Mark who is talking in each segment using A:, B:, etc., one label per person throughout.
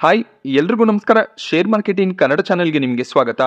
A: Hi ಎಲ್ರಿಗೂ ನಮಸ್ಕಾರ. Share marketing Kannada ಚಾನೆಲ್ಗೆ ನಿಮಗೆ ಸ್ವಾಗತ.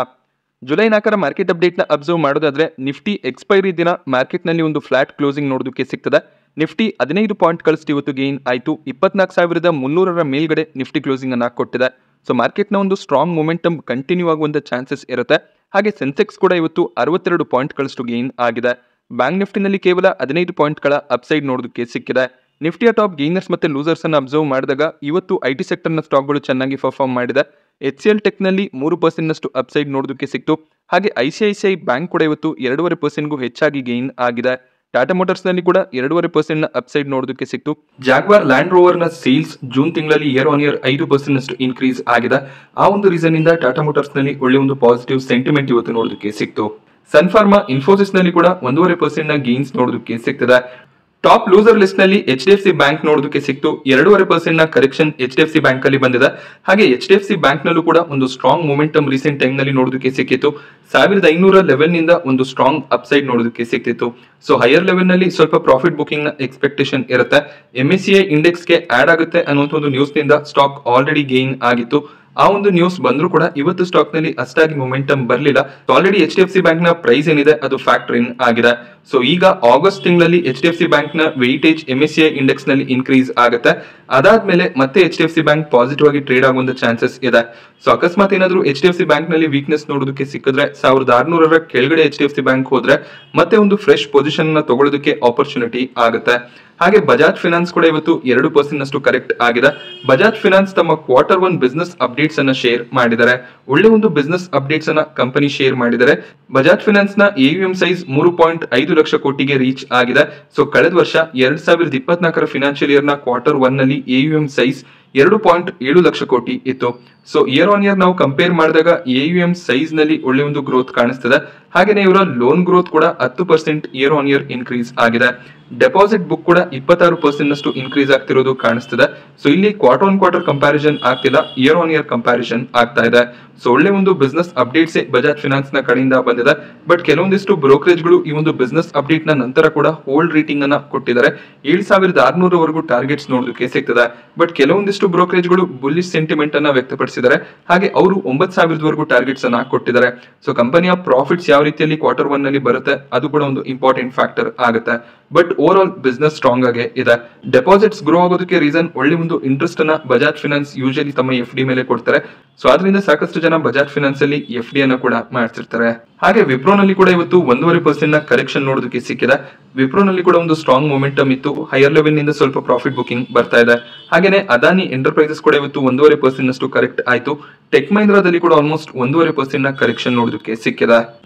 A: ಜುಲೈ 4ರ ಮಾರ್ಕೆಟ್ ಅಪ್ಡೇಟ್ನ ಅಬ್ಸರ್ವ್ ಮಾಡೋದಾದ್ರೆ ನಿಫ್ಟಿ ಎಕ್ಸ್ಪೈರಿ ದಿನ ಮಾರ್ಕೆಟ್ನಲ್ಲಿ ಒಂದು ಫ್ಲಾಟ್ ಕ್ಲೋಸಿಂಗ್ ನೋಡೋದಕ್ಕೆ ಸಿಗ್ತದೆ. ನಿಫ್ಟಿ 15 ಪಾಯಿಂಟ್ಗಳಷ್ಟು ಇವತ್ತು ಗೇನ್ ಆಯಿತು. 24,300ರ ಮೇಲ್ಗಡೆ ನಿಫ್ಟಿ ಕ್ಲೋಸಿಂಗ್ ಅನ್ನ ಕೊಟ್ಟಿದೆ. ಸೊ ಮಾರ್ಕೆಟ್ನ ಒಂದು ಸ್ಟ್ರಾಂಗ್ ಮೊಮೆಂಟಮ್ ಕಂಟಿನ್ಯೂ ಆಗುವಂಥ ಚಾನ್ಸಸ್ ಇರುತ್ತೆ. ಹಾಗೆ ಸೆನ್ಸೆಕ್ಸ್ ಕೂಡ ಇವತ್ತು 62 ಪಾಯಿಂಟ್ಗಳಷ್ಟು ಗೇನ್ ಆಗಿದೆ. ಬ್ಯಾಂಕ್ ನಿಫ್ಟಿನಲ್ಲಿ ಕೇವಲ 15 ಪಾಯಿಂಟ್ಗಳ ಅಪ್ಸೈಡ್ ನೋಡೋದಕ್ಕೆ ಸಿಕ್ಕಿದೆ. ನಿಫ್ಟಿಯ ಟಾಪ್ ಗೇನರ್ಸ್ ಮತ್ತೆ ಲೂಸರ್ಸ್ ಅನ್ನು ಅಬ್ಸರ್ವ್ ಮಾಡಿದಾಗ ಇವತ್ತು ಐಟಿ ಸೆಕ್ಟರ್ನ ಸ್ಟಾಕ್ಗಳು ಚೆನ್ನಾಗಿ ಪರ್ಫಾರ್ಮ್ ಮಾಡಿದೆ. HCL ಟೆಕ್ನಲ್ಲಿ 3% ಅಪ್ಸೈಡ್ ನೋಡೋದಕ್ಕೆ ಸಿಕ್ತು. ಹಾಗೆ ICICI ಬ್ಯಾಂಕ್ ಕೂಡ ಇವತ್ತು 2.5% ಹೆಚ್ಚಾಗಿ ಗೇನ್ ಆಗಿದೆ. ಟಾಟಾ ಮೋಟರ್ಸ್ನಲ್ಲಿ ಕೂಡ 2.5% ಅಪ್ಸೈಡ್ ನೋಡೋದಕ್ಕೆ ಸಿಕ್ತು. ಜಾಗ್ವಾರ್ ಲ್ಯಾಂಡ್ ರೋವರ್ನ ಸೇಲ್ಸ್ ಜೂನ್ ತಿಂಗಳಲ್ಲಿ ಇಯರ್ ಆನ್ ಇಯರ್ 5% ಇನ್ಕ್ರೀಸ್ ಆಗಿದೆ. ಆ ಒಂದು ರೀಸನ್ ಇಂದ ಟಾಟಾ ಮೋಟರ್ಸ್ನಲ್ಲಿ ಒಳ್ಳೆ ಒಂದು ಪಾಸಿಟಿವ್ ಸೆಂಟಿಮೆಂಟ್ ಇವತ್ತು ನೋಡೋದಕ್ಕೆ ಸಿಕ್ತು. ಸನ್ ಫಾರ್ಮಾ ಇನ್ಫೋಸಿಸ್ನಲ್ಲಿ ಕೂಡ 1.5% ಗೇನ್ಸ್ ನೋಡೋದಕ್ಕೆ ಸಿಗ್ತದೆ. ಟಾಪ್ ಲೂಸರ್ ಲಿಸ್ಟ್ ನಲ್ಲಿ HDFC ಬ್ಯಾಂಕ್ ನೋಡೋದಕ್ಕೆ ಸಿಕ್ತು. 2.5% ಕರೆಕ್ಷನ್ HDFC ಬ್ಯಾಂಕ್ ಅಲ್ಲಿ ಬಂದಿದೆ. ಹಾಗೆ HDFC ಬ್ಯಾಂಕ್ ನಲ್ಲೂ ಕೂಡ ಒಂದು ಸ್ಟ್ರಾಂಗ್ ಮೊಮೆಂಟಮ್ ರೀಸೆಂಟ್ ಟೈಮ್ ನಲ್ಲಿ ನೋಡೋದಕ್ಕೆ ಸಿಕ್ಕಿತ್ತು. 1500 ಲೆವೆಲ್ ನಿಂದ ಒಂದು ಸ್ಟ್ರಾಂಗ್ ಅಪ್ಸೈಡ್ ನೋಡೋದಕ್ಕೆ ಸಿಕ್ತಿತ್ತು. ಸೊ ಹೈಯರ್ ಲೆವೆಲ್ ನಲ್ಲಿ ಸ್ವಲ್ಪ ಪ್ರಾಫಿಟ್ ಬುಕಿಂಗ್ ನ ಎಕ್ಸ್ಪೆಕ್ಟೇಷನ್ ಇರುತ್ತೆ. MSCI ಇಂಡೆಕ್ಸ್ ಗೆ ಆಡ್ ಆಗುತ್ತೆ ಅನ್ನುವಂತ ಒಂದು ನ್ಯೂಸ್ ನಿಂದ ಸ್ಟಾಕ್ ಆಲ್ರೆಡಿ ಗೇನ್ ಆಗಿತ್ತು. ಆ ಒಂದು ನ್ಯೂಸ್ ಬಂದ್ರು ಕೂಡ ಇವತ್ತು ಸ್ಟಾಕ್ ನಲ್ಲಿ ಅಷ್ಟಾಗಿ ಮೊಮೆಂಟಮ್ ಬರಲಿಲ್ಲ. ಆಲ್ರೆಡಿ HDFC ಬ್ಯಾಂಕ್ ನ ಪ್ರೈಸ್ ಏನಿದೆ ಅದು ಫ್ಯಾಕ್ಟರ್ ಇನ್ ಆಗಿದೆ. ಸೊ ಈಗ ಆಗಸ್ಟ್ ತಿಂಗಳಲ್ಲಿ HDFC ಬ್ಯಾಂಕ್ ನ ವೆಯಿಟೇಜ್ MSCI ಇಂಡೆಕ್ಸ್ ನಲ್ಲಿ ಇನ್ಕ್ರೀಸ್ ಆಗುತ್ತೆ. ಅದಾದ್ಮೇಲೆ ಮತ್ತೆ HDFC ಬ್ಯಾಂಕ್ ಪಾಸಿಟಿವ್ ಆಗಿ ಟ್ರೇಡ್ ಆಗುವಂತ ಚಾನ್ಸಸ್ ಇದೆ. ಸೊ ಅಕಸ್ಮಾತ್ ಏನಾದ್ರು HDFC ಬ್ಯಾಂಕ್ ನಲ್ಲಿ ವೀಕ್ನೆಸ್ ನೋಡೋದಕ್ಕೆ ಸಿಕ್ಕಿದ್ರೆ 1600ರ ಕೆಳಗಡೆ HDFC ಬ್ಯಾಂಕ್ ಹೋದ್ರೆ ಮತ್ತೆ ಒಂದು ಫ್ರೆಶ್ ಪೊಸಿಷನ್ ನ ತಗೊಳ್ಳೋದಕ್ಕೆ ಆಪರ್ಚುನಿಟಿ ಆಗುತ್ತೆ. ಹಾಗೆ ಬಜಾಜ್ ಫಿನಾನ್ಸ್ ಕೂಡ ಇವತ್ತು 2% ಕರೆಕ್ಟ್ ಆಗಿದೆ. ಬಜಾಜ್ ಫಿನಾನ್ಸ್ ತಮ್ಮ Q1 ಬಿಸ್ನೆಸ್ ಅಪ್ಡೇಟ್ಸ್ ಅನ್ನ ಶೇರ್ ಮಾಡಿದ್ದಾರೆ. ಒಳ್ಳೆ ಒಂದು ಬಿಸ್ನೆಸ್ ಅಪ್ಡೇಟ್ಸ್ ಅನ್ನ ಕಂಪನಿ ಶೇರ್ ಮಾಡಿದ್ದಾರೆ. ಬಜಾಜ್ ಫಿನಾನ್ಸ್ ನ AUM ಸೈಜ್ 3.5 ಲಕ್ಷ ಕೋಟಿಗೆ ರೀಚ್ ಆಗಿದೆ. ಸೊ ಕಳೆದ ವರ್ಷ 2024ರ ಫಿನಾನ್ಷಿಯಲ್ ಇಯರ್ ನ Q1 ನಲ್ಲಿ AUM ಸೈಜ್ 2.7 ಲಕ್ಷ ಕೋಟಿ ಇತ್ತು. ಸೊ ಇಯರ್ ಆನ್ ಇಯರ್ ನಾವು ಕಂಪೇರ್ ಮಾಡಿದಾಗ AUM ಸೈಜ್ ನಲ್ಲಿ ಒಳ್ಳೆ ಒಂದು ಗ್ರೋತ್ ಕಾಣಿಸ್ತದೆ. ಹಾಗೇನೆ ಇವರ ಲೋನ್ ಗ್ರೋತ್ ಕೂಡ 10% ಇಯರ್ ಆನ್ ಇಯರ್ ಇನ್ಕ್ರೀಸ್ ಆಗಿದೆ. ಡೆಪಾಸಿಟ್ ಬುಕ್ ಕೂಡ 26% ಇನ್ಕ್ರೀಸ್ ಆಗ್ತಿರೋದು ಕಾಣಿಸ್ತದೆ. ಸೊ ಇಲ್ಲಿ ಕ್ವಾರ್ಟರ್ ಕಂಪ್ಯಾರಿಸನ್ ಆಗ್ತಿಲ್ಲ, ಇಯರ್ ಆನ್ ಇಯರ್ ಕಂಪ್ಯಾರಿಸನ್ ಆಗ್ತಾ ಇದೆ. ಸೊ ಒಳ್ಳೆ ಒಂದು ಬಿಸ್ನೆಸ್ ಅಪ್ಡೇಟ್ಸ್ ಬಜಾಜ್ ಫಿನಾನ್ಸ್ ನ ಕಡೆಯಿಂದ ಬಂದಿದೆ. ಬಟ್ ಕೆಲವೊಂದಿಷ್ಟು ಬ್ರೋಕರೇಜ್ ಗಳು ಈ ಒಂದು ಬಿಸ್ನೆಸ್ ಅಪ್ಡೇಟ್ ನ ನಂತರ ಕೂಡ ಹೋಲ್ಡ್ ರೇಟಿಂಗ್ ಅನ್ನ ಕೊಟ್ಟಿದ್ದಾರೆ. 7600 ವರೆಗೂ ಟಾರ್ಗೆಟ್ಸ್ ನೋಡೋದಕ್ಕೆ ಸಿಗ್ತದೆ. ಬಟ್ ಕೆಲವೊಂದಿಷ್ಟು ಬ್ರೋಕರೇಜ್ ಗಳು ಬುಲ್ಲಿಶ್ ಸೆಂಟಿಮೆಂಟ್ ಅನ್ನ ವ್ಯಕ್ತಪಡಿಸಿದ್ದಾರೆ. ಹಾಗೆ ಅವರು 9000 ವರೆಗೂ ಟಾರ್ಗೆಟ್ಸ್ ಅನ್ನ ಕೊಟ್ಟಿದ್ದಾರೆ. ಸೊ ಕಂಪನಿಯ ಪ್ರಾಫಿಟ್ಸ್ ಯಾವ ರೀತಿಯಲ್ಲಿ Q1 ನಲ್ಲಿ ಬರುತ್ತೆ ಅದು ಕೂಡ ಒಂದು ಇಂಪಾರ್ಟೆಂಟ್ ಫ್ಯಾಕ್ಟರ್ ಆಗುತ್ತೆ. But over all business strong ಆಗಿ ಇದೆ. ಡೆಪಾಸಿಟ್ಸ್ ಗ್ರೋ ಆಗೋದಕ್ಕೆ ರೀಸನ್ ಒಳ್ಳೆ ಒಂದು ಇಂಟ್ರೆಸ್ಟ್ ಅನ್ನ ಬಜಾಜ್ ಫಿನಾನ್ಸ್ ಯೂಶಲಿ ತಮ್ಮ FD ಮೇಲೆ ಕೊಡ್ತಾರೆ. ಸೊ ಅದರಿಂದ ಸಾಕಷ್ಟು ಜನ ಬಜಾಜ್ ಫಿನಾನ್ಸ್ ಅಲ್ಲಿ FD ಅನ್ನ ಕೂಡ ಮಾಡ್ತಿರ್ತಾರೆ. ಹಾಗೆ ವಿಪ್ರೋನಲ್ಲಿ ಕೂಡ ಇವತ್ತು 1.5% ಕರೆಕ್ಷನ್ ನೋಡೋದಕ್ಕೆ ಸಿಕ್ಕಿದೆ. ವಿಪ್ರೋನಲ್ಲಿ ಕೂಡ ಒಂದು ಸ್ಟ್ರಾಂಗ್ ಮೊಮೆಂಟಮ್ ಇತ್ತು. ಹೈಯರ್ ಲೆವೆಲ್ ನಿಂದ ಸ್ವಲ್ಪ ಪ್ರಾಫಿಟ್ ಬುಕಿಂಗ್ ಬರ್ತಾ ಇದೆ. ಹಾಗೇನೆ ಅದಾನಿ ಎಂಟರ್ಪ್ರೈಸಸ್ ಕೂಡ ಇವತ್ತು 1.5% ಕರೆಕ್ಟ್ ಆಯ್ತು. ಟೆಕ್ ಮಹೀಂದ್ರಾದಲ್ಲಿ ಕೂಡ ಆಲ್ಮೋಸ್ಟ್ 1.5% ಕರೆಕ್ಷನ್ ನೋಡೋದಕ್ಕೆ ಸಿಕ್ಕಿದೆ.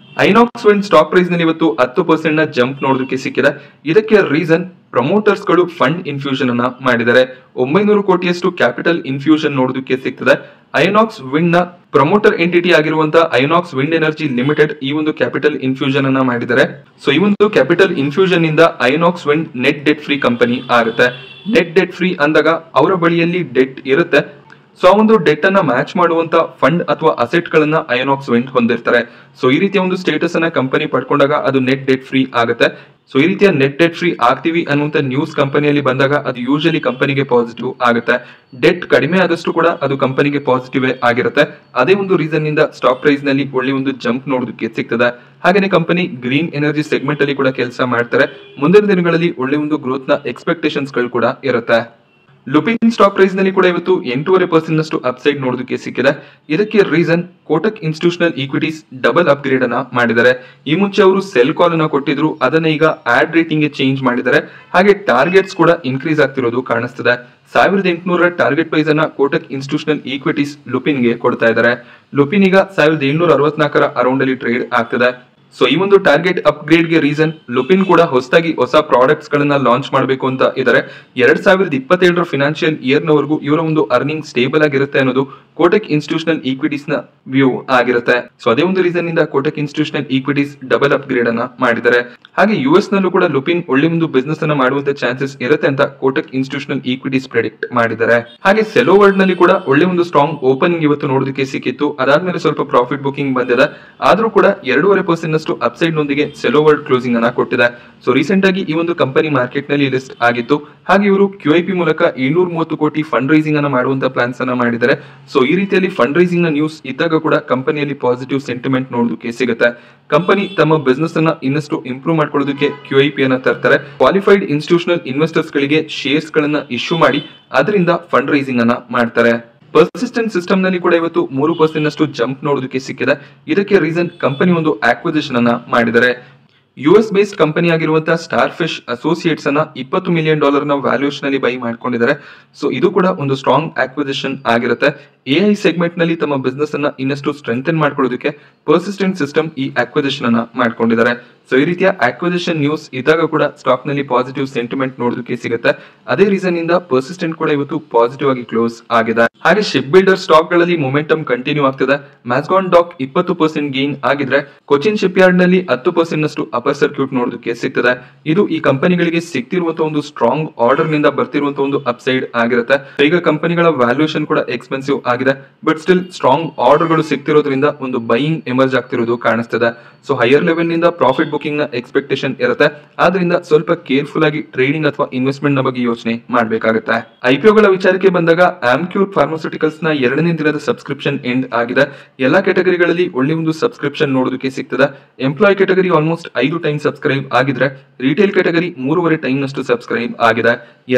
A: ಐನಾಕ್ಸ್ ವಿಂಡ್ ಸ್ಟಾಕ್ ಪ್ರೈಸ್ ನಲ್ಲಿ ಇವತ್ತು 10% ಜಂಪ್ ನೋಡೋದಕ್ಕೆ ಸಿಕ್ಕಿದೆ. ಇದಕ್ಕೆ ರೀಸನ್ ಪ್ರಮೋಟರ್ಸ್ ಗಳು ಫಂಡ್ ಇನ್ಫ್ಯೂಷನ್ ಅನ್ನ ಮಾಡಿದ್ದಾರೆ. 900 ಕೋಟಿಯಷ್ಟು ಕ್ಯಾಪಿಟಲ್ ಇನ್ಫ್ಯೂಷನ್ ನೋಡೋದಕ್ಕೆ ಸಿಗ್ತದೆ. ಐನಾಕ್ಸ್ ವಿಂಡ್ ನ ಪ್ರಮೋಟರ್ ಎಂಟಿಟಿ ಆಗಿರುವಂತಹ ಐನಾಕ್ಸ್ ವಿಂಡ್ ಎನರ್ಜಿ ಲಿಮಿಟೆಡ್ ಈ ಒಂದು ಕ್ಯಾಪಿಟಲ್ ಇನ್ಫ್ಯೂಷನ್ ಅನ್ನ ಮಾಡಿದ್ದಾರೆ. ಸೊ ಈ ಒಂದು ಕ್ಯಾಪಿಟಲ್ ಇನ್ಫ್ಯೂಷನ್ ಇಂದ INOX wind net debt free company ಆಗುತ್ತೆ. ನೆಟ್ ಡೆಟ್ ಫ್ರೀ ಅಂದಾಗ ಅವರ ಬಳಿಯಲ್ಲಿ ಡೆಟ್ ಇರುತ್ತೆ. ಸೊ ಆ ಒಂದು ಡೆಟ್ ಅನ್ನ ಮ್ಯಾಚ್ ಮಾಡುವಂತ ಫಂಡ್ ಅಥವಾ ಅಸೆಟ್ ಗಳನ್ನ ಐನಾಕ್ಸ್ ವಿಂಡ್ ಹೊಂದಿರ್ತಾರೆ. ಸೊ ಈ ರೀತಿಯ ಒಂದು ಸ್ಟೇಟಸ್ ಅನ್ನ ಕಂಪನಿ ಪಡ್ಕೊಂಡಾಗ ಅದು ನೆಟ್ ಡೆಟ್ ಫ್ರೀ ಆಗುತ್ತೆ. ಸೊ ಈ ರೀತಿಯ ನೆಟ್ ಡೆಟ್ ಫ್ರೀ ಆಗ್ತೀವಿ ಅನ್ನುವಂತ ನ್ಯೂಸ್ ಕಂಪನಿಯಲ್ಲಿ ಬಂದಾಗ ಅದು ಯೂಶಲಿ ಕಂಪನಿಗೆ ಪಾಸಿಟಿವ್ ಆಗುತ್ತೆ. ಡೆಟ್ ಕಡಿಮೆ ಆದಷ್ಟು ಕೂಡ ಅದು ಕಂಪನಿಗೆ ಪಾಸಿಟಿವ್ ಆಗಿರುತ್ತೆ. ಅದೇ ಒಂದು ರೀಸನ್ ಇಂದ ಸ್ಟಾಕ್ ಪ್ರೈಸ್ ನಲ್ಲಿ ಒಳ್ಳೆ ಒಂದು ಜಂಪ್ ನೋಡೋದಕ್ಕೆ ಸಿಗ್ತದೆ. ಹಾಗೇನೆ ಕಂಪನಿ ಗ್ರೀನ್ ಎನರ್ಜಿ ಸೆಗ್ಮೆಂಟ್ ಅಲ್ಲಿ ಕೂಡ ಕೆಲಸ ಮಾಡ್ತಾರೆ. ಮುಂದಿನ ದಿನಗಳಲ್ಲಿ ಒಳ್ಳೆ ಒಂದು ಗ್ರೋತ್ ನ ಎಕ್ಸ್ಪೆಕ್ಟೇಷನ್ಸ್ ಗಳು ಕೂಡ ಇರುತ್ತೆ. ಲುಪಿನ್ ಸ್ಟಾಕ್ ಪ್ರೈಸ್ ನಲ್ಲಿ ಕೂಡ ಇವತ್ತು 8.5% ಅಪ್ಸೈಡ್ ನೋಡೋದಕ್ಕೆ ಸಿಕ್ಕಿದೆ. ಇದಕ್ಕೆ reason Kotak institutional equities double upgrade ಅನ್ನ ಮಾಡಿದ್ದಾರೆ. ಈ ಮುಂಚೆ ಅವರು ಸೆಲ್ ಕಾಲ್ ಅನ್ನ ಕೊಟ್ಟಿದ್ರು, ಅದನ್ನ ಈಗ ಆಡ್ ರೇಟಿಂಗ್ ಗೆ ಚೇಂಜ್ ಮಾಡಿದ್ದಾರೆ. ಹಾಗೆ ಟಾರ್ಗೆಟ್ಸ್ ಕೂಡ ಇನ್ಕ್ರೀಸ್ ಆಗ್ತಿರೋದು ಕಾಣಿಸ್ತದೆ. 1800 ಟಾರ್ಗೆಟ್ ಪ್ರೈಸ್ ಅನ್ನ ಕೋಟಕ್ ಇನ್ಸ್ಟಿಟ್ಯೂಷನಲ್ ಈಕ್ವಿಟೀಸ್ ಲುಪಿನ್ ಗೆ ಕೊಡ್ತಾ ಇದ್ದಾರೆ. ಲುಪಿನ್ ಈಗ 1764 ಅರೌಂಡ್ ಅಲ್ಲಿ ಟ್ರೇಡ್ ಆಗ್ತದೆ. ಸೊ ಈ ಒಂದು ಟಾರ್ಗೆಟ್ ಅಪ್ಗ್ರೇಡ್ ಗೆ ರೀಸನ್ ಲುಪಿನ್ ಕೂಡ ಹೊಸದಾಗಿ ಹೊಸ ಪ್ರಾಡಕ್ಟ್ಸ್ ಗಳನ್ನ ಲಾಂಚ್ ಮಾಡಬೇಕು ಅಂತ ಇದ್ದಾರೆ. 2027ರ ಫಿನಾನ್ಷಿಯಲ್ ಇಯರ್ ನವರೆಗೂ ಇವರ ಒಂದು ಅರ್ನಿಂಗ್ ಸ್ಟೇಬಲ್ ಆಗಿರುತ್ತೆ ಅನ್ನೋದು ಕೋಟಕ್ ಇನ್ಸ್ಟಿಟ್ಯೂಷನಲ್ ಈಕ್ವಿಟೀಸ್ ನ ವ್ಯೂ ಆಗಿರುತ್ತೆ. ಸೊ ಅದೇ ಒಂದು ರೀಸನ್ ಇಂದ Kotak institutional equities double upgrade ಅನ್ನ ಮಾಡಿದ್ದಾರೆ. ಹಾಗೆ US ನಲ್ಲೂ ಕೂಡ ಲುಪಿನ್ ಒಳ್ಳೆ ಒಂದು ಬಿಸ್ನೆಸ್ ಅನ್ನ ಮಾಡುವಂತ ಚಾನ್ಸಸ್ ಇರುತ್ತೆ ಅಂತ ಕೋಟಕ್ ಇನ್ಸ್ಟಿಟ್ಯೂಷನಲ್ ಈಕ್ವಿಟೀಸ್ ಪ್ರೆಡಿಕ್ಟ್ ಮಾಡಿದ್ದಾರೆ. ಹಾಗೆ ಸೆಲೋ ವರ್ಲ್ಡ್ ನಲ್ಲಿ ಕೂಡ ಒಳ್ಳೆ ಒಂದು ಸ್ಟ್ರಾಂಗ್ ಓಪನಿಂಗ್ ಇವತ್ತು ನೋಡೋದಕ್ಕೆ ಸಿಕ್ಕಿತ್ತು. ಅದಾದ್ಮೇಲೆ ಸ್ವಲ್ಪ ಪ್ರಾಫಿಟ್ ಬುಕಿಂಗ್ ಬಂದಿದೆ. ಆದ್ರೂ ಕೂಡ 2.5% ಇನ್ನಷ್ಟು ಅಪ್ಸೈಡ್ ನೊಂದಿಗೆ ಸೆಲೋವರ್ಡ್ ಕ್ಲೋಸಿಂಗ್ ಅನ್ನ ಕೊಟ್ಟಿದೆ. ಸೊ ರೀಸೆಂಟ್ ಆಗಿ ಈ ಒಂದು ಕಂಪನಿ ಮಾರ್ಕೆಟ್ ನಲ್ಲಿ ಲಿಸ್ಟ್ ಆಗಿತ್ತು. ಹಾಗೆ ಇವರು QIP ಮೂಲಕ 730 ಕೋಟಿ ಫಂಡ್ ರೈಸಿಂಗ್ ಅನ್ನ ಮಾಡುವಂತ ಪ್ಲಾನ್ಸ್ ಅನ್ನ ಮಾಡಿದ್ದಾರೆ. ಸೊ ಈ ರೀತಿಯಲ್ಲಿ ಫಂಡ್ ರೈಸಿಂಗ್ ನ ನ್ಯೂಸ್ ಇದ್ದಾಗ ಕೂಡ ಕಂಪನಿಯಲ್ಲಿ ಪಾಸಿಟಿವ್ ಸೆಂಟಿಮೆಂಟ್ ನೋಡೋದಕ್ಕೆ ಸಿಗುತ್ತೆ. ಕಂಪನಿ ತಮ್ಮ ಬಿಸ್ನೆಸ್ ಅನ್ನ ಇನ್ನಷ್ಟು ಇಂಪ್ರೂವ್ ಮಾಡ್ಕೊಳ್ಳೋದಕ್ಕೆ QIP ಅನ್ನ ತರ್ತಾರೆ. ಕ್ವಾಲಿಫೈಡ್ ಇನ್ಸ್ಟಿಟ್ಯೂಷನಲ್ ಇನ್ವೆಸ್ಟರ್ಸ್ ಗಳಿಗೆ ಶೇರ್ಸ್ ಗಳನ್ನ ಇಶ್ಯೂ ಮಾಡಿ ಅದರಿಂದ ಫಂಡ್ ರೈಸಿಂಗ್ ಅನ್ನ ಮಾಡ್ತಾರೆ. ಪರ್ಸಿಸ್ಟೆಂಟ್ ಸಿಸ್ಟಮ್ ನಲ್ಲಿ ಕೂಡ ಇವತ್ತು 3% ನಷ್ಟು ಜಂಪ್ ನೋಡೋದಕ್ಕೆ ಸಿಕ್ಕಿದೆ. ಇದಕ್ಕೆ ರೀಸನ್ ಕಂಪನಿ ಒಂದು ಆಕ್ವಿಸಿಷನ್ ಅನ್ನ ಮಾಡಿದ್ದಾರೆ. US ಬೇಸ್ಡ್ ಕಂಪನಿ ಆಗಿರುವಂತಹ ಸ್ಟಾರ್ ಫಿಶ್ ಅಸೋಸಿಯೇಟ್ಸ್ ಅನ್ನ $20 ಮಿಲಿಯನ್ ನ ವ್ಯಾಲ್ಯೂಯೇಷನ್ ನಲ್ಲಿ ಬೈ ಮಾಡ್ಕೊಂಡಿದ್ದಾರೆ. ಸೊ ಇದು ಕೂಡ ಒಂದು ಸ್ಟ್ರಾಂಗ್ ಆಕ್ವಿಸಿಷನ್ ಆಗಿರುತ್ತೆ. AI ಸೆಗ್ಮೆಂಟ್ ನಲ್ಲಿ ತಮ್ಮ ಬಿಸ್ನೆಸ್ ಅನ್ನ ಇನ್ನಷ್ಟು ಸ್ಟ್ರೆಂಥನ್ ಮಾಡ್ಕೊಳ್ಳೋದಕ್ಕೆ ಪರ್ಸಿಸ್ಟೆಂಟ್ ಸಿಸ್ಟಮ್ ಈ ಆಕ್ವಿಸಿಷನ್ ಅನ್ನ ಮಾಡ್ಕೊಂಡಿದ್ದಾರೆ. ಸೊ ಈ ರೀತಿಯ ಆಕ್ವಿಸಿಷನ್ ನ್ಯೂಸ್ ಇದ್ದಾಗ ಕೂಡ ಸ್ಟಾಕ್ ನಲ್ಲಿ ಪಾಸಿಟಿವ್ ಸೆಂಟಿಮೆಂಟ್ ನೋಡೋದಕ್ಕೆ ಸಿಗುತ್ತೆ. ಅದೇ ರೀಸನ್ ಇಂದ ಪರ್ಸಿಸ್ಟೆಂಟ್ ಕೂಡ ಇವತ್ತು ಪಾಸಿಟಿವ್ ಆಗಿ ಕ್ಲೋಸ್ ಆಗಿದೆ. ಹಾಗೆ ಶಿಪ್ ಬಿಲ್ಡರ್ ಸ್ಟಾಕ್ ಗಳಲ್ಲಿ ಮೊಮೆಂಟಮ್ ಕಂಟಿನ್ಯೂ ಆಗ್ತಿದೆ. ಮ್ಯಾಸ್ಗಾನ್ ಡಾಕ್ 20% ಗೇನ್ ಆಗಿದ್ರೆ ಕೊಚಿನ್ ಶಿಪ್ ಯಾರ್ಡ್ ನಲ್ಲಿ 10% ನಷ್ಟು ಅಪರ್ ಸರ್ಕ್ಯೂಟ್ ನೋಡೋದಕ್ಕೆ ಸಿಗ್ತದೆ. ಇದು ಈ ಕಂಪನಿಗಳಿಗೆ ಸಿಗ್ತಿರುವಂತಹ ಒಂದು ಸ್ಟ್ರಾಂಗ್ ಆರ್ಡರ್ ನಿಂದ ಬರ್ತಿರುವಂತಹ ಒಂದು ಅಪ್ಸೈಡ್ ಆಗಿರುತ್ತೆ. ಈಗ ಕಂಪನಿಗಳ ವ್ಯಾಲ್ಯೂಯೇಷನ್ ಕೂಡ ಎಕ್ಸ್ಪೆನ್ಸಿವ್ ಆಗಿದೆ. ಬಟ್ ಸ್ಟಿಲ್ ಸ್ಟ್ರಾಂಗ್ ಆರ್ಡರ್ ಗಳು ಸಿಗ್ತಿರೋದ್ರಿಂದ ಒಂದು ಬೈಯಿಂಗ್ ಎಮರ್ಜ್ ಆಗ್ತಿರೋದು ಕಾಣಿಸ್ತದೆ. ಸೊ ಹೈಯರ್ ಲೆವೆಲ್ ನಿಂದ ಪ್ರಾಫಿಟ್ ಬುಕಿಂಗ್ ನ ಎಕ್ಸ್ಪೆಕ್ಟೇಷನ್ ಇರುತ್ತೆ. ಆದ್ರಿಂದ ಸ್ವಲ್ಪ ಕೇರ್ಫುಲ್ ಆಗಿ ಟ್ರೇಡಿಂಗ್ ಅಥವಾ ಇನ್ವೆಸ್ಟ್ಮೆಂಟ್ ನ ಬಗ್ಗೆ ಯೋಚನೆ ಮಾಡಬೇಕಾಗುತ್ತೆ. IPO ಗಳ ವಿಚಾರಕ್ಕೆ ಬಂದಾಗ ಆಮ್ಕ್ಯೂರ್ ಫಾರ್ಮಾಸ್ಯೂಟಿಕಲ್ಸ್ ನ 2ನೇ ದಿನದ ಸಬ್ಸ್ಕ್ರಿಪ್ಷನ್ ಎಂಡ್ ಆಗಿದೆ. ಎಲ್ಲಾ ಕ್ಯಾಟಗರಿಗಳಲ್ಲಿ ಒಳ್ಳೆ ಒಂದು ಸಬ್ಸ್ಕ್ರಿಪ್ಷನ್ ನೋಡೋದಕ್ಕೆ ಸಿಗ್ತದೆ. Employ category almost 5 time subscribe ಆಗಿದ್ರೆ ರಿಟೇಲ್ ಕ್ಯಾಟಗರಿ 3.5 ಟೈಮ್ ನಷ್ಟು ಸಬ್ಸ್ಕ್ರೈಬ್ ಆಗಿದೆ.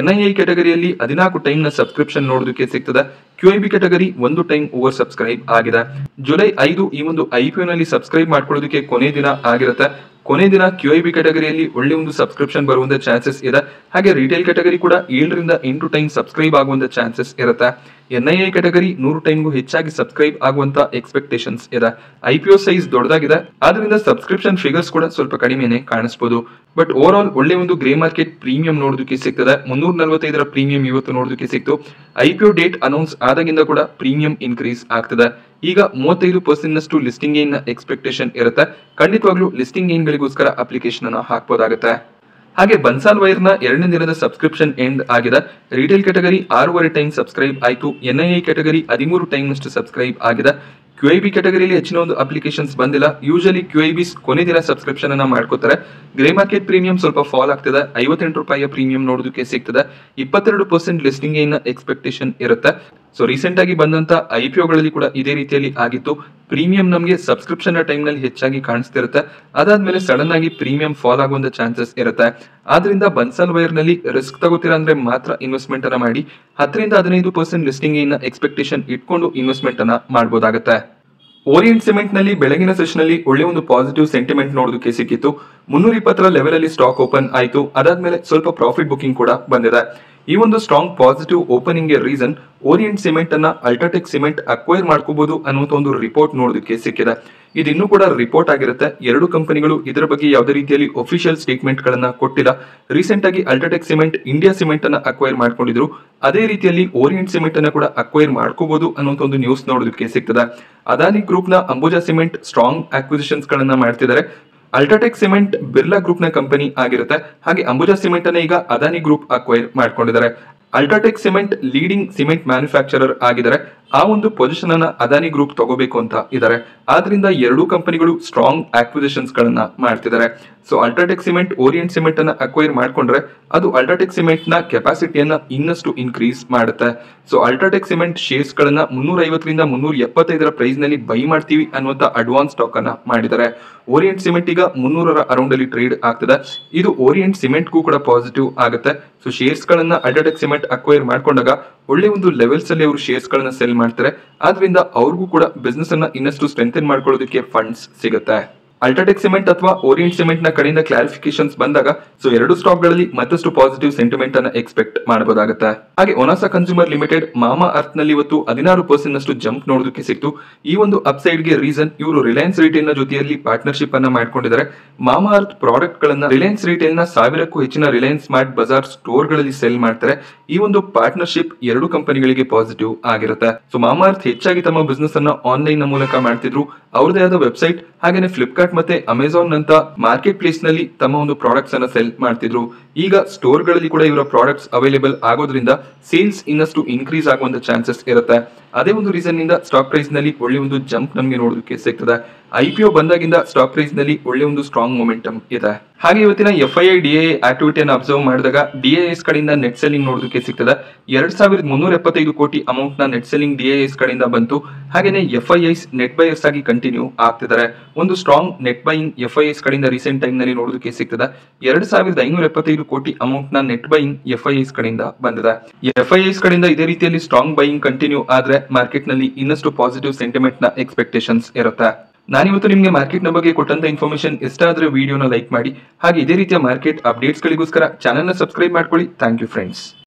A: NII ಕ್ಯಾಟಗರಿಯಲ್ಲಿ 14 ಟೈಮ್ ನ ಸಬ್ಸ್ಕ್ರಿಪ್ಷನ್ ನೋಡೋದಕ್ಕೆ ಸಿಗ್ತದೆ. QIB category 1 time over subscribe ಆಗಿದೆ. ಜುಲೈ 5 ಈ ಒಂದು IPO ನಲ್ಲಿ ಸಬ್ಸ್ಕ್ರೈಬ್ ಮಾಡ್ಕೊಳ್ಳೋದಕ್ಕೆ ಕೊನೆ ದಿನ ಆಗಿರುತ್ತೆ. ಕೊನೆ ದಿನ QIB ಕ್ಯಾಟಗರಿಯಲ್ಲಿ ಒಳ್ಳೆ ಒಂದು ಸಬ್ಸ್ಕ್ರಿಪ್ಷನ್ ಬರುವಂತ ಚಾನ್ಸಸ್ ಇದೆ. ಹಾಗೆ ರಿಟೇಲ್ ಕ್ಯಾಟಗರಿ ಕೂಡ 7 ರಿಂದ 8 ಟೈಮ್ ಸಬ್ಸ್ಕ್ರೈಬ್ ಆಗುವಂತ ಚಾನ್ಸಸ್ ಇರುತ್ತೆ. NII ಕ್ಯಾಟಗರಿ 100 ಟೈಮ್ಗೂ ಹೆಚ್ಚಾಗಿ ಸಬ್ಸ್ಕ್ರೈಬ್ ಆಗುವಂತ ಎಕ್ಸ್ಪೆಕ್ಟೇಷನ್ಸ್ ಇದೆ. IPO ಸೈಜ್ ದೊಡ್ಡದಾಗಿದೆ, ಆದ್ರಿಂದ ಸಬ್ಸ್ಕ್ರಿಪ್ಷನ್ ಫಿಗರ್ಸ್ ಕೂಡ ಸ್ವಲ್ಪ ಕಡಿಮೆನೆ ಕಾಣಿಸಬಹುದು. ಬಟ್ ಓವರ್ ಆಲ್ ಒಳ್ಳೆ ಒಂದು ಗ್ರೇ ಮಾರ್ಕೆಟ್ ಪ್ರೀಮಿಯಂ ನೋಡೋದಕ್ಕೆ ಸಿಗ್ತದೆ. 345 ಪ್ರೀಮಿಯಂ ಇವತ್ತು ನೋಡೋದಕ್ಕೆ ಸಿಕ್ತು. IPO ಡೇಟ್ ಅನೌನ್ಸ್ ಆದಾಗಿಂದ ಕೂಡ ಪ್ರೀಮಿಯಂ ಇನ್ಕ್ರೀಸ್ ಆಗ್ತದೆ. ಈಗ 35% ನಷ್ಟು ಲಿಸ್ಟಿಂಗ್ ಗೇನ್ ನ ಎಕ್ಸ್ಪೆಕ್ಟೇಷನ್ ಇರುತ್ತೆ. ಖಂಡಿತವಾಗ್ಲೂ ಲಿಸ್ಟಿಂಗ್ ಗೇನ್ ಗಳಿಗೋಸ್ಕರ ಅಪ್ಲಿಕೇಶನ್ ಅನ್ನ ಹಾಕಬಹುದಾಗುತ್ತೆ. ಹಾಗೆ ಬನ್ಸಾಲ್ ವೈರ್ ನ 2ನೇ ದಿನದ ಸಬ್ಸ್ಕ್ರಿಪ್ಷನ್ ಎಂಡ್ ಆಗಿದೆ. ರಿಟೇಲ್ ಕ್ಯಾಟಗರಿ 6.5 ಟೈಮ್ ಸಬ್ಸ್ಕ್ರೈಬ್ ಆಯಿತು. NII ಕ್ಯಾಟಗರಿ 13 ಟೈಮ್ ನಷ್ಟು ಸಬ್ಸ್ಕ್ರೈಬ್ ಆಗಿದೆ. QIB ಕ್ಯಾಟಗರಿಯಲ್ಲಿ ಹೆಚ್ಚಿನ ಒಂದು ಅಪ್ಲಿಕೇಶನ್ಸ್ ಬಂದಿಲ್ಲ. ಯೂಶಲಿ QIBs ಕೊನೆ ದಿನ ಸಬ್ಸ್ಕ್ರಿಪ್ಷನ್ ಅನ್ನ ಮಾಡ್ಕೋತಾರೆ. ಗ್ರೇ ಮಾರ್ಕೆಟ್ ಪ್ರೀಮಿಯಂ ಸ್ವಲ್ಪ ಫಾಲ್ ಆಗ್ತದೆ. ₹58 ಪ್ರೀಮಿಯಂ ನೋಡೋದಕ್ಕೆ ಸಿಗ್ತದೆ. 22% ಲಿಸ್ಟಿಂಗ್ ಗೇನ್ ನ ಎಕ್ಸ್ಪೆಕ್ಟೇಷನ್ ಇರುತ್ತೆ. ಸೊ ರೀಸೆಂಟ್ ಆಗಿ ಬಂದಂತ IPO ಗಳಲ್ಲಿ ಕೂಡ ಇದೇ ರೀತಿಯಲ್ಲಿ ಆಗಿತ್ತು. ಪ್ರೀಮಿಯಂ ನಮಗೆ ಸಬ್ಸ್ಕ್ರಿಪ್ಷನ್ ಟೈಮ್ ನಲ್ಲಿ ಹೆಚ್ಚಾಗಿ ಕಾಣಿಸ್ತಿರುತ್ತೆ. ಅದಾದ್ಮೇಲೆ ಸಡನ್ ಆಗಿ ಪ್ರೀಮಿಯಂ ಫಾಲ್ ಆಗುವಂತ ಚಾನ್ಸಸ್ ಇರುತ್ತೆ. ಆದ್ರಿಂದ ಬನ್ಸಾಲ್ ವೈರ್ ನಲ್ಲಿ ರಿಸ್ಕ್ ತಗೋತೀರಾ ಅಂದ್ರೆ ಮಾತ್ರ ಇನ್ವೆಸ್ಟ್ಮೆಂಟ್ ಅನ್ನ ಮಾಡಿ. 10 ರಿಂದ 15% ಲಿಸ್ಟಿಂಗ್ ಗೇನ್ ನ ಎಕ್ಸ್ಪೆಕ್ಟೇಷನ್ ಇಟ್ಕೊಂಡು ಇನ್ವೆಸ್ಟ್ಮೆಂಟ್ ಅನ್ನ ಮಾಡಬಹುದಾಗುತ್ತೆ. ಓರಿಯಂಟ್ ಸಿಮೆಂಟ್ ನಲ್ಲಿ ಬೆಳಗಿನ ಸೆಷನ್ ನಲ್ಲಿ ಒಳ್ಳೆ ಒಂದು ಪಾಸಿಟಿವ್ ಸೆಂಟಿಮೆಂಟ್ ನೋಡೋದಕ್ಕೆ ಸಿಕ್ಕಿತ್ತು. 320 ಲೆವೆಲ್ ಅಲ್ಲಿ ಸ್ಟಾಕ್ ಓಪನ್ ಆಯಿತು. ಅದಾದ್ಮೇಲೆ ಸ್ವಲ್ಪ ಪ್ರಾಫಿಟ್ ಬುಕಿಂಗ್ ಕೂಡ ಬಂದಿದೆ. ಈ ಒಂದು ಸ್ಟ್ರಾಂಗ್ ಪಾಸಿಟಿವ್ ಓಪನಿಂಗ್ ಗೆ ರೀಸನ್ ಓರಿಯಂಟ್ ಸಿಮೆಂಟ್ ಅನ್ನ ಅಲ್ಟ್ರಾಟೆಕ್ ಸಿಮೆಂಟ್ ಅಕ್ವೈರ್ ಮಾಡ್ಕೋಬಹುದು ಅನ್ನುವಂತ ಒಂದು ರಿಪೋರ್ಟ್ ನೋಡೋದಕ್ಕೆ ಸಿಕ್ಕಿದೆ. ಇದಿನ್ನೂ ಕೂಡ ರಿಪೋರ್ಟ್ ಆಗಿರುತ್ತೆ. ಎರಡು ಕಂಪನಿಗಳು ಇದರ ಬಗ್ಗೆ ಯಾವುದೇ ರೀತಿಯಲ್ಲಿ ಒಫಿಷಿಯಲ್ ಸ್ಟೇಟ್ಮೆಂಟ್ ಗಳನ್ನ ಕೊಟ್ಟಿಲ್ಲ. ರೀಸೆಂಟ್ ಆಗಿ ಅಲ್ಟ್ರಾಟೆಕ್ ಸಿಮೆಂಟ್ ಇಂಡಿಯಾ ಸಿಮೆಂಟ್ ಅನ್ನ ಅಕ್ವೈರ್ ಮಾಡ್ಕೊಂಡಿದ್ರು. ಅದೇ ರೀತಿಯಲ್ಲಿ ಓರಿಯಂಟ್ ಸಿಮೆಂಟ್ ಅನ್ನ ಕೂಡ ಅಕ್ವೈರ್ ಮಾಡ್ಕೋಬಹುದು ಅನ್ನುವಂತ ಒಂದು ನ್ಯೂಸ್ ನೋಡೋದಕ್ಕೆ ಸಿಗ್ತದೆ. ಅದಾನಿ ಗ್ರೂಪ್ ನ ಅಂಬುಜಾ ಸಿಮೆಂಟ್ ಸ್ಟ್ರಾಂಗ್ ಅಕ್ವಿಸಿಷನ್ಸ್ ಗಳನ್ನ ಮಾಡ್ತಿದ್ದಾರೆ. ಅಲ್ಟ್ರಾಟೆಕ್ ಸಿಮೆಂಟ್ ಬಿರ್ಲಾ ಗ್ರೂಪ್ ನ ಕಂಪನಿ ಆಗಿರುತ್ತೆ. ಹಾಗೆ ಅಂಬುಜಾ ಸಿಮೆಂಟ್ ಅನ್ನ ಈಗ ಅದಾನಿ ಗ್ರೂಪ್ ಅಕ್ವೈರ್ ಮಾಡ್ಕೊಂಡಿದ್ದಾರೆ. UltraTech cement leading cement manufacturer ಆಗಿದ್ದಾರೆ. ಆ ಒಂದು ಪೊಸಿಷನ್ ಅನ್ನ ಅದಾನಿ ಗ್ರೂಪ್ ತಗೋಬೇಕು ಅಂತ ಇದ್ದಾರೆ. ಆದ್ರಿಂದ ಎರಡೂ ಕಂಪನಿಗಳು ಸ್ಟ್ರಾಂಗ್ ಆಕ್ವಿಸಿಷನ್ಸ್ ಗಳನ್ನ ಮಾಡ್ತಿದ್ದಾರೆ. So UltraTech cement orient cement ಅನ್ನ ಅಕ್ವೈರ್ ಮಾಡ್ಕೊಂಡ್ರೆ ಅದು ಅಲ್ಟ್ರಾಟೆಕ್ ಸಿಮೆಂಟ್ ನ ಕೆಪಾಸಿಟಿಯನ್ನ ಇನ್ನಷ್ಟು ಇನ್ಕ್ರೀಸ್ ಮಾಡುತ್ತೆ. ಸೊ ಅಲ್ಟ್ರಾಟೆಕ್ ಸಿಮೆಂಟ್ ಶೇರ್ಸ್ ಗಳನ್ನ 350 ರಿಂದ 375 ಪ್ರೈಸ್ ನಲ್ಲಿ ಬೈ ಮಾಡ್ತೀವಿ ಅನ್ನುವಂತ ಅಡ್ವಾನ್ಸ್ ಸ್ಟಾಕ್ ಅನ್ನ ಮಾಡಿದ್ದಾರೆ. ಓರಿಯಂಟ್ ಸಿಮೆಂಟ್ ಈಗ 300 ಅರೌಂಡ್ ಅಲ್ಲಿ ಟ್ರೇಡ್ ಆಗ್ತದೆ. ಇದು ಓರಿಯಂಟ್ ಸಿಮೆಂಟ್ ಗೂ ಕೂಡ ಪಾಸಿಟಿವ್ ಆಗುತ್ತೆ. ಸೊ ಶೇರ್ಸ್ ಗಳನ್ನ ಅಲ್ಟ್ರಾಟೆಕ್ ಸಿಮೆಂಟ್ ಅಕ್ವೈರ್ ಮಾಡ್ಕೊಂಡಾಗ ಒಳ್ಳೆ ಒಂದು ಲೆವೆಲ್ಸ್ ಅಲ್ಲಿ ಅವರು ಶೇರ್ಸ್ ಗಳನ್ನ ಸೆಲ್ ಮಾಡ್ತಾರೆ. ಆದ್ರಿಂದ ಅವ್ರಿಗೂ ಕೂಡ ಬಿಸ್ನೆಸ್ ಅನ್ನ ಇನ್ನಷ್ಟು ಸ್ಟ್ರೆಂಥನ್ ಮಾಡ್ಕೊಳ್ಳೋದಕ್ಕೆ ಫಂಡ್ಸ್ ಸಿಗುತ್ತೆ. ಅಲ್ಟ್ರಾಟೆಕ್ ಸಿಮೆಂಟ್ ಅಥವಾ ಓರಿಯಂಟ್ ಸಿಮೆಂಟ್ ನ ಕಡೆಯಿಂದ ಕ್ಲಾರಿಫಿಕೇಶನ್ಸ್ ಬಂದಾಗ ಸೊ ಎರಡು ಸ್ಟಾಕ್ ಗಳಲ್ಲಿ ಮತ್ತಷ್ಟು ಪಾಸಿಟಿವ್ ಸೆಂಟಿಮೆಂಟ್ ಅನ್ನ ಎಕ್ಸ್ಪೆಕ್ಟ್ ಮಾಡಬಹುದಾಗುತ್ತೆ. ಹಾಗೆ ಒನಾಸಾ ಕನ್ಸ್ಯೂಮರ್ ಲಿಮಿಟೆಡ್ ಮಾಮಾ ಅರ್ತ್ ನಲ್ಲಿ ಇವತ್ತು 16% ನಷ್ಟು ಜಂಪ್ ನೋಡೋದಕ್ಕೆ ಸಿಕ್ತು. ಈ ಒಂದು ಅಪ್ಸೈಡ್ ಗೆ ರೀಸನ್ ಇವರು ರಿಲಯನ್ಸ್ ರಿಟೇಲ್ ನ ಜೊತೆಯಲ್ಲಿ ಪಾರ್ಟ್ನರ್ಶಿಪ್ ಅನ್ನ ಮಾಡ್ಕೊಂಡಿದ್ದಾರೆ. ಮಾಮಾ ಅರ್ತ್ ಪ್ರಾಡಕ್ಟ್ ಗಳನ್ನ ರಿಲಯನ್ಸ್ ರಿಟೇಲ್ ನ 1000ಕ್ಕೂ ಹೆಚ್ಚಿನ ರಿಲಯನ್ಸ್ ಸ್ಮಾರ್ಟ್ ಬಜಾರ್ ಸ್ಟೋರ್ ಗಳಲ್ಲಿ ಸೆಲ್ ಮಾಡ್ತಾರೆ. ಈ ಒಂದು ಪಾರ್ಟ್ನರ್ಶಿಪ್ ಎರಡು ಕಂಪನಿಗಳಿಗೆ ಪಾಸಿಟಿವ್ ಆಗಿರುತ್ತೆ. ಸೊ ಮಾಮಾ ಅರ್ತ್ ಹೆಚ್ಚಾಗಿ ತಮ್ಮ ಬಿಸ್ನೆಸ್ ಅನ್ನ ಆನ್ಲೈನ್ ನ ಮೂಲಕ ಮಾಡ್ತಿದ್ರು. ಅವ್ರದೇ ಆದ ವೆಬ್ಸೈಟ್ ಹಾಗೇನೆ ಫ್ಲಿಪ್ಕಾರ್ಟ್ ಮತ್ತೆ ಅಮೆಜಾನ್ ನಂತ ಮಾರ್ಕೆಟ್ ಪ್ಲೇಸ್ ನಲ್ಲಿ ತಮ್ಮ ಒಂದು ಪ್ರಾಡಕ್ಟ್ಸ್ ಅನ್ನ ಸೆಲ್ ಮಾಡ್ತಿದ್ರು. ಈಗ ಸ್ಟೋರ್ ಗಳಲ್ಲಿ ಕೂಡ ಇವರ ಪ್ರಾಡಕ್ಟ್ಸ್ ಅವೈಲೇಬಲ್ ಆಗೋದ್ರಿಂದ ಸೇಲ್ಸ್ ಇನ್ನಷ್ಟು ಇನ್ಕ್ರೀಸ್ ಆಗುವಂತ ಚಾನ್ಸಸ್ ಇರುತ್ತೆ. ಅದೇ ಒಂದು ರೀಸನ್ ಇಂದ ಸ್ಟಾಕ್ ಪ್ರೈಸ್ ನಲ್ಲಿ ಒಳ್ಳೆ ಒಂದು ಜಂಪ್ ನಮಗೆ ನೋಡೋದಕ್ಕೆ ಸಿಗ್ತದೆ. IPO ಬಂದಾಗಿಂದ ಸ್ಟಾಕ್ ಪ್ರೈಸ್ ನಲ್ಲಿ ಒಳ್ಳೆ ಒಂದು ಸ್ಟ್ರಾಂಗ್ ಮೊಮೆಂಟಮ್ ಇದೆ. ಹಾಗೆ ಇವತ್ತಿನ FII DII ಆಕ್ಟಿವಿಟಿಯನ್ನು ಅಬ್ಸರ್ವ್ ಮಾಡಿದಾಗ DIIs ಕಡೆಯಿಂದ ನೆಟ್ ಸೆಲ್ಲಿಂಗ್ ನೋಡೋದಕ್ಕೆ ಸಿಗ್ತದೆ. 2375 ಕೋಟಿ ಅಮೌಂಟ್ ನ ನೆಟ್ ಸೆಲ್ಲಿಂಗ್ DIIs ಕಡೆಯಿಂದ ಬಂತು. ಹಾಗೇನೆ FIIs ನೆಟ್ ಬೈಯರ್ಸ್ ಆಗಿ ಕಂಟಿನ್ಯೂ ಆಗ್ತಿದ್ದಾರೆ. ಒಂದು ಸ್ಟ್ರಾಂಗ್ ನೆಟ್ ಬೈಯಿಂಗ್ FIIs ಕಡೆಯಿಂದ ರೀಸೆಂಟ್ ಟೈಮ್ ನಲ್ಲಿ ನೋಡೋದಕ್ಕೆ ಸಿಗ್ತದೆ. 2575 ಕೋಟಿ ಅಮೌಂಟ್ ನ ನೆಟ್ ಬೈಯಿಂಗ್ FIIs ಕಡೆಯಿಂದ ಬಂದಿದೆ. FIIs ಕಡೆಯಿಂದ ಇದೇ ರೀತಿಯಲ್ಲಿ ಸ್ಟ್ರಾಂಗ್ ಬೈಯಿಂಗ್ ಕಂಟಿನ್ಯೂ ಆದ್ರೆ ಮಾರ್ಕೆಟ್ ನಲ್ಲಿ ಇನ್ನಷ್ಟು ಪಾಸಿಟಿವ್ ಸೆಂಟಿಮೆಂಟ್ ನ ಎಕ್ಸ್ಪೆಕ್ಟೇಷನ್ಸ್ ಇರುತ್ತೆ. ನಾನಿವತ್ತು ನಿಮಗೆ ಮಾರ್ಕೆಟ್ ನ ಬಗ್ಗೆ ಕೊಟ್ಟಂತ ಇನ್ಫಾರ್ಮೇಶನ್ ಇಷ್ಟ ಆದ್ರೆ ವಿಡಿಯೋನ ಲೈಕ್ ಮಾಡಿ. ಹಾಗೆ ಇದೇ ರೀತಿಯ ಮಾರ್ಕೆಟ್ ಅಪ್ಡೇಟ್ಸ್ ಗಳಿಗೋಸ್ಕರ ಚಾನೆಲ್ ನ ಸಬ್ಸ್ಕ್ರೈಬ್ ಮಾಡ್ಕೊಳ್ಳಿ. Thank you friends.